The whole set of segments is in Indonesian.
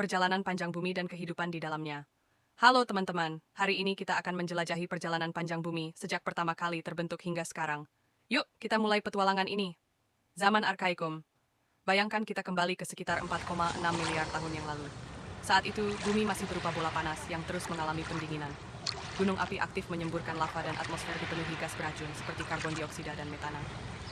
perjalanan panjang bumi dan kehidupan di dalamnya. Halo teman-teman, hari ini kita akan menjelajahi perjalanan panjang bumi sejak pertama kali terbentuk hingga sekarang. Yuk, kita mulai petualangan ini. Zaman Arkaikum. Bayangkan kita kembali ke sekitar 4,6 miliar tahun yang lalu. Saat itu, bumi masih berupa bola panas yang terus mengalami pendinginan. Gunung api aktif menyemburkan lava dan atmosfer dipenuhi gas beracun seperti karbon dioksida dan metana.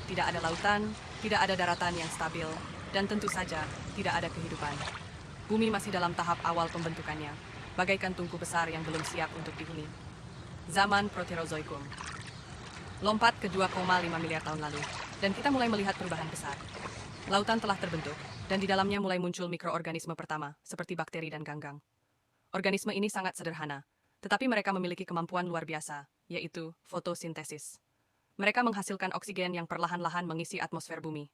Tidak ada lautan, tidak ada daratan yang stabil, dan tentu saja tidak ada kehidupan. Bumi masih dalam tahap awal pembentukannya, bagaikan tungku besar yang belum siap untuk dihuni. Zaman Proterozoikum. Lompat ke 2,5 miliar tahun lalu, dan kita mulai melihat perubahan besar. Lautan telah terbentuk, dan di dalamnya mulai muncul mikroorganisme pertama, seperti bakteri dan ganggang. Organisme ini sangat sederhana, tetapi mereka memiliki kemampuan luar biasa, yaitu fotosintesis. Mereka menghasilkan oksigen yang perlahan-lahan mengisi atmosfer bumi.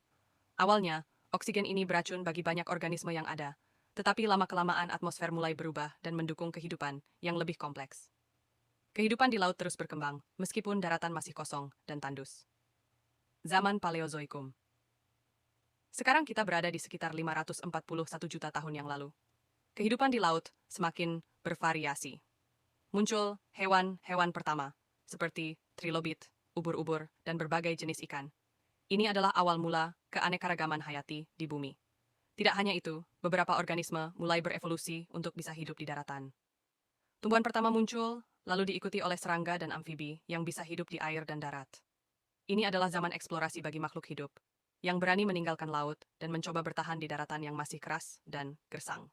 Awalnya, oksigen ini beracun bagi banyak organisme yang ada, tetapi lama-kelamaan atmosfer mulai berubah dan mendukung kehidupan yang lebih kompleks. Kehidupan di laut terus berkembang, meskipun daratan masih kosong dan tandus. Zaman Paleozoikum. Sekarang kita berada di sekitar 541 juta tahun yang lalu. Kehidupan di laut semakin bervariasi. Muncul hewan-hewan pertama, seperti trilobit, ubur-ubur, dan berbagai jenis ikan. Ini adalah awal mula keanekaragaman hayati di bumi. Tidak hanya itu, beberapa organisme mulai berevolusi untuk bisa hidup di daratan. Tumbuhan pertama muncul, lalu diikuti oleh serangga dan amfibi yang bisa hidup di air dan darat. Ini adalah zaman eksplorasi bagi makhluk hidup, yang berani meninggalkan laut dan mencoba bertahan di daratan yang masih keras dan gersang.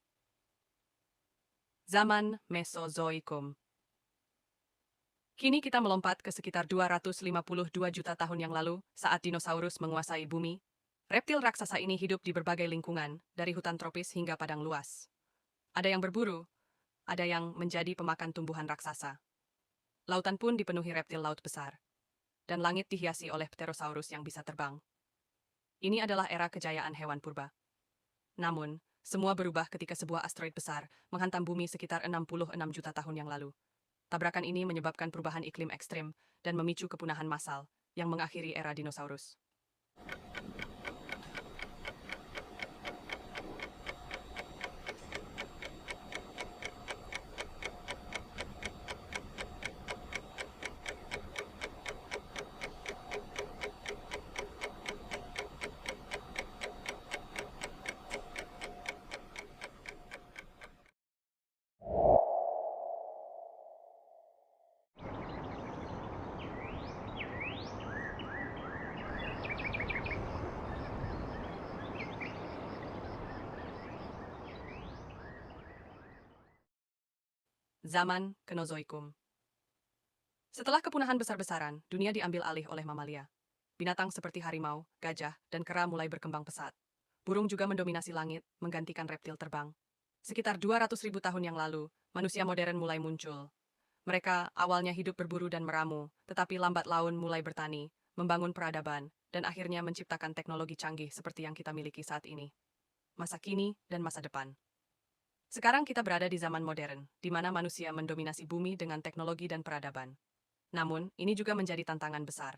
Zaman Mesozoikum. Kini kita melompat ke sekitar 252 juta tahun yang lalu saat dinosaurus menguasai bumi. Reptil raksasa ini hidup di berbagai lingkungan, dari hutan tropis hingga padang luas. Ada yang berburu, ada yang menjadi pemakan tumbuhan raksasa. Lautan pun dipenuhi reptil laut besar, dan langit dihiasi oleh pterosaurus yang bisa terbang. Ini adalah era kejayaan hewan purba. Namun, semua berubah ketika sebuah asteroid besar menghantam bumi sekitar 66 juta tahun yang lalu. Tabrakan ini menyebabkan perubahan iklim ekstrim dan memicu kepunahan massal yang mengakhiri era dinosaurus. Zaman Kenozoikum. Setelah kepunahan besar-besaran, dunia diambil alih oleh mamalia. Binatang seperti harimau, gajah, dan kera mulai berkembang pesat. Burung juga mendominasi langit, menggantikan reptil terbang. Sekitar 200.000 tahun yang lalu, manusia modern mulai muncul. Mereka awalnya hidup berburu dan meramu, tetapi lambat laun mulai bertani, membangun peradaban, dan akhirnya menciptakan teknologi canggih seperti yang kita miliki saat ini. Masa kini dan masa depan. Sekarang kita berada di zaman modern, di mana manusia mendominasi bumi dengan teknologi dan peradaban. Namun, ini juga menjadi tantangan besar.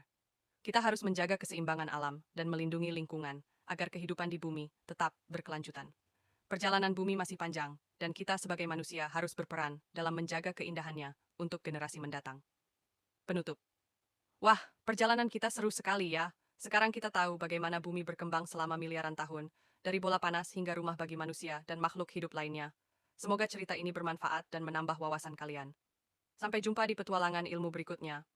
Kita harus menjaga keseimbangan alam dan melindungi lingkungan agar kehidupan di bumi tetap berkelanjutan. Perjalanan bumi masih panjang, dan kita sebagai manusia harus berperan dalam menjaga keindahannya untuk generasi mendatang. Penutup. Wah, perjalanan kita seru sekali ya. Sekarang kita tahu bagaimana bumi berkembang selama miliaran tahun, dari bola panas hingga rumah bagi manusia dan makhluk hidup lainnya. Semoga cerita ini bermanfaat dan menambah wawasan kalian. Sampai jumpa di petualangan ilmu berikutnya.